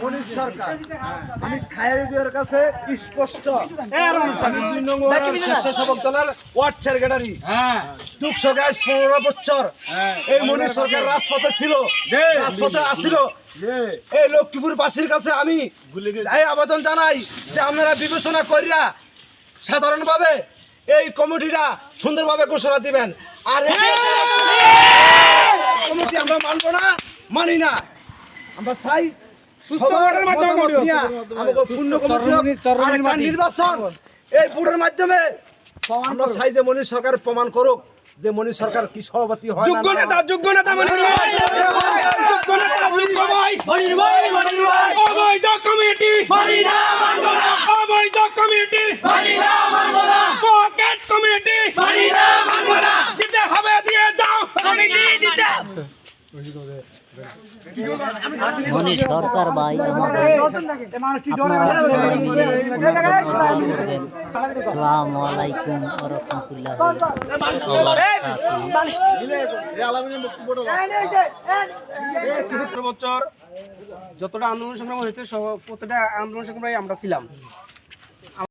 মনীষ সরকার আমি খায়ের কাছে স্পষ্ট আমি 2 নং ওয়ার্ডের স্বেচ্ছাসেবক দলের ওয়ার্ড সেক্রেটারি। টুকশো গ্যাস 15 বছর এই মনীষ সরকার রাজপথে ছিল, রাজপথে আসিল। এই লক্ষ্মীপুর বাসীর কাছে আমি এই আবেদন জানাই যে আপনারা বিবেচনা করিয়া সাধারণভাবে এই কমিটিটা সুন্দরভাবে ঘোষণা দিবেন। আর কমিটি আমরা মানবো না, মানি না। আমরা চাই নির্বাচন এই বোর্ডের মাধ্যমে আমরা চাই যে মনীষ সরকার প্রমাণ করুক যে মনীষ সরকার কি সভাপতি হয়। যোগ্য নেতা অবৈধ কমিটি অবৈধ কমিটি পকেট কমিটি দিতে হবে, দিয়ে যাও কমিটি দিতে। মনীষ সরকার ভাই আসসালামু আলাইকুম ওয়া রাহমাতুল্লাহ। বছর যতটা আন্দোলন সংগ্রাম হয়েছে প্রত্যেকটা আন্দোলন সংগ্রামে আমরা ছিলাম।